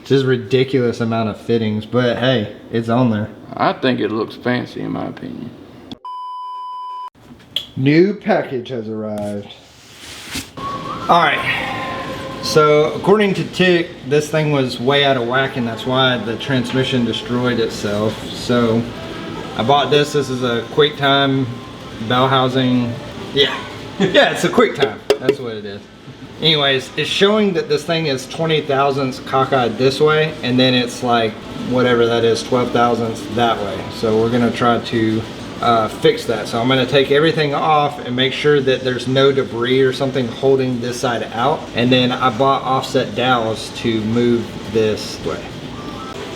Just ridiculous amount of fittings, but hey, it's on there. I think it looks fancy in my opinion. New package has arrived. All right, so according to Tick, this thing was way out of whack and that's why the transmission destroyed itself. So I bought this. This is a QuickTime bell housing. Yeah, yeah, it's a QuickTime. That's what it is. Anyways, it's showing that this thing is 20 thousandths cockeyed this way, and then it's like whatever that is, 12 thousandths that way. So we're gonna try to fix that. So I'm gonna take everything off and make sure that there's no debris or something holding this side out. And then I bought offset dowels to move this way.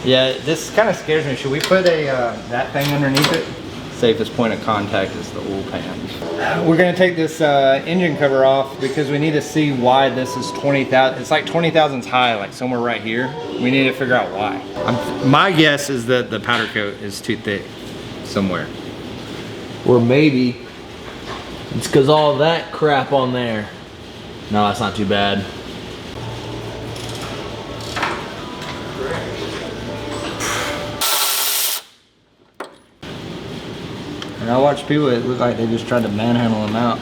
Yeah, this kind of scares me. Should we put a that thing underneath it? Safest point of contact is the oil pan. We're gonna take this engine cover off because we need to see why this is 20,000. It's like 20 thousandths high, like somewhere right here. We need to figure out why. My guess is that the powder coat is too thick somewhere. Or maybe it's because all that crap on there. No, that's not too bad. And I watch people that look like they just tried to manhandle them out.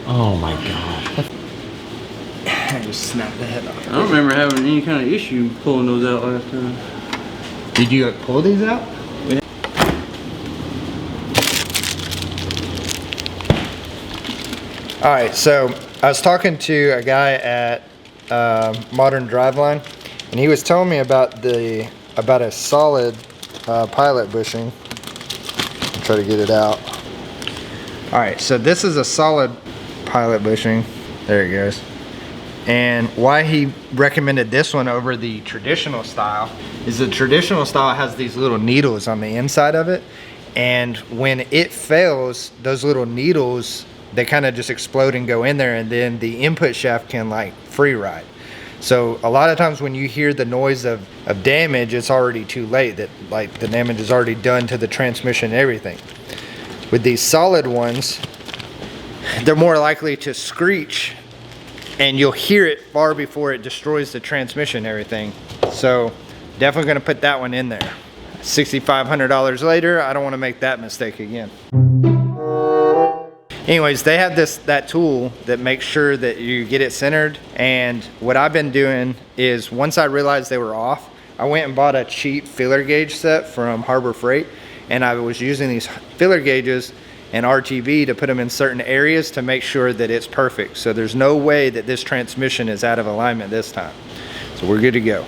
Oh my god. I just snapped the head off. I don't remember having any kind of issue pulling those out last time. Did you pull these out? Yeah. All right, so I was talking to a guy at Modern Driveline, and he was telling me about a solid pilot bushing. Try to get it out. All right, so this is a solid pilot bushing. There it goes. And why he recommended this one over the traditional style is the traditional style has these little needles on the inside of it, and when it fails, those little needles, they kind of just explode and go in there, and then the input shaft can like free ride. So a lot of times when you hear the noise of damage, it's already too late, that like the damage is already done to the transmission and everything. With these solid ones, they're more likely to screech and you'll hear it far before it destroys the transmission and everything. So definitely gonna put that one in there. $6,500 later, I don't wanna make that mistake again. Anyways, they have that tool that makes sure that you get it centered, and what I've been doing is once I realized they were off, I went and bought a cheap filler gauge set from Harbor Freight, and I was using these filler gauges and RTV to put them in certain areas to make sure that it's perfect. So there's no way that this transmission is out of alignment this time. So we're good to go.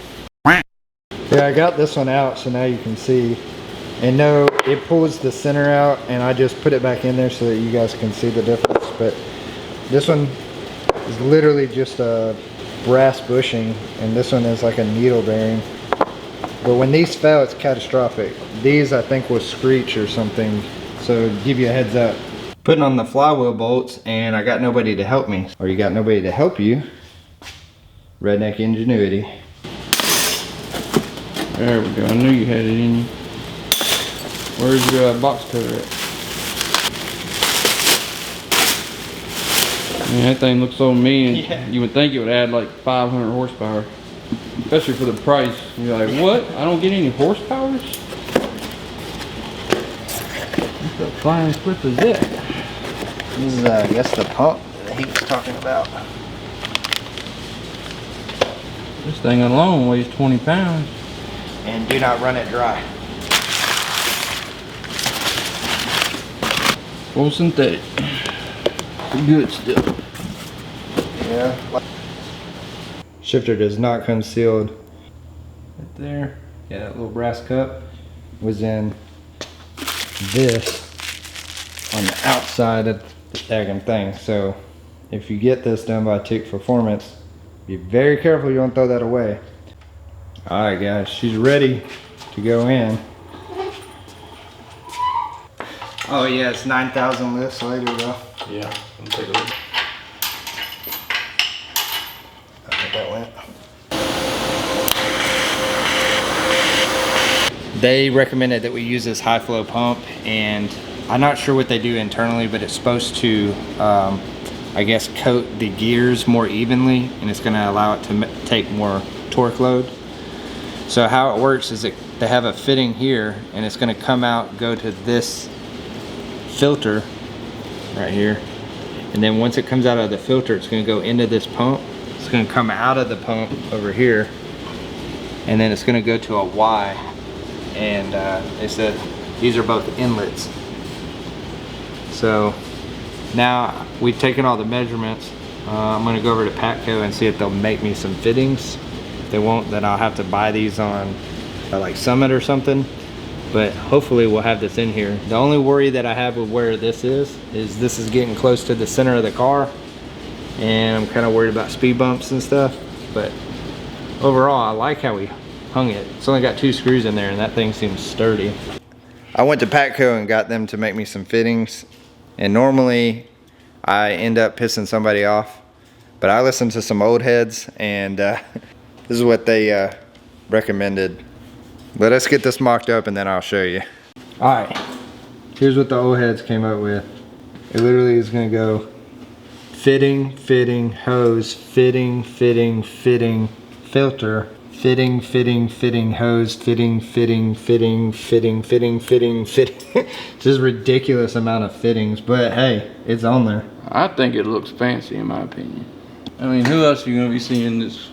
Yeah, I got this one out so now you can see. And no, it pulls the center out, and I just put it back in there so that you guys can see the difference. But this one is literally just a brass bushing, and this one is like a needle bearing. But when these fail, it's catastrophic. These, I think, will screech or something, so give you a heads up. Putting on the flywheel bolts, and I got nobody to help me. Or you got nobody to help you. Redneck ingenuity. There we go. I knew you had it in you. Where's your box cutter at? Man, that thing looks so mean. Yeah. You would think it would add like 500 horsepower. Especially for the price. You're like, what? I don't get any horsepowers? What the flying flip is it? This is, I guess, the pump that he was talking about. This thing alone weighs 20 pounds. And do not run it dry. Full synthetic. Good stuff. Yeah. Shifter does not come sealed. Right there. Yeah, that little brass cup was in this on the outside of the daggum thing. So if you get this done by Tick Performance, be very careful you don't throw that away. Alright guys, she's ready to go in. Oh yeah, it's 9,000 lifts later though. Yeah, let me take a look. I think that went. They recommended that we use this high flow pump, and I'm not sure what they do internally, but it's supposed to, I guess, coat the gears more evenly, and it's going to allow it to take more torque load. So how it works is they have a fitting here, and it's going to come out, go to this filter right here, and then once it comes out of the filter, it's going to go into this pump. It's going to come out of the pump over here, and then it's going to go to a Y, and they said these are both inlets. So now we've taken all the measurements. I'm going to go over to Patco and see if they'll make me some fittings. If they won't, then I'll have to buy these on like Summit or something. But hopefully we'll have this in here. The only worry that I have with where this is this is getting close to the center of the car, and I'm kind of worried about speed bumps and stuff. But overall, I like how we hung it. It's only got 2 screws in there, and that thing seems sturdy. I went to Patco and got them to make me some fittings, and normally I end up pissing somebody off, but I listened to some old heads, and this is what they recommended. Let us get this mocked up and then I'll show you. All right, here's what the old heads came up with. It literally is gonna go fitting, fitting, hose, fitting, fitting, fitting, filter, fitting, fitting, fitting, hose, fitting, fitting, fitting, fitting, fitting, fitting, fitting. Just ridiculous amount of fittings, but hey, it's on there. I think it looks fancy in my opinion. I mean, who else are you gonna be seeing this,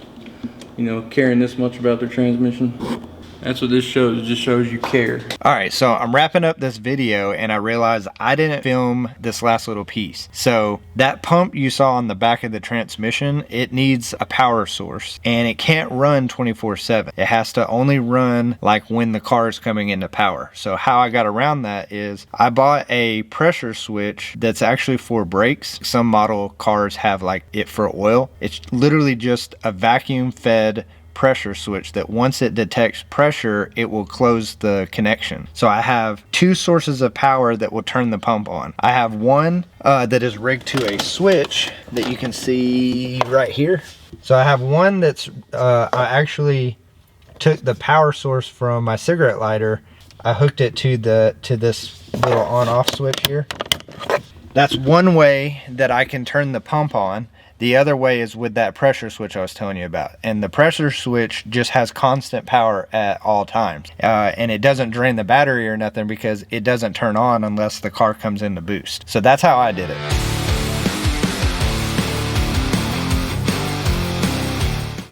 you know, caring this much about their transmission? That's what this shows. It just shows you care. All right, so I'm wrapping up this video and I realized I didn't film this last little piece. So that pump you saw on the back of the transmission, it needs a power source and it can't run 24/7. It has to only run like when the car is coming into power. So how I got around that is I bought a pressure switch that's actually for brakes. Some model cars have like it for oil. It's literally just a vacuum fed pressure switch that once it detects pressure, it will close the connection. So I have 2 sources of power that will turn the pump on. I have one that is rigged to a switch that you can see right here. So I have one that's I actually took the power source from my cigarette lighter. I hooked it to this little on-off switch here. That's one way that I can turn the pump on. The other way is with that pressure switch I was telling you about. And the pressure switch just has constant power at all times. And it doesn't drain the battery or nothing because it doesn't turn on unless the car comes in to boost. So that's how I did it.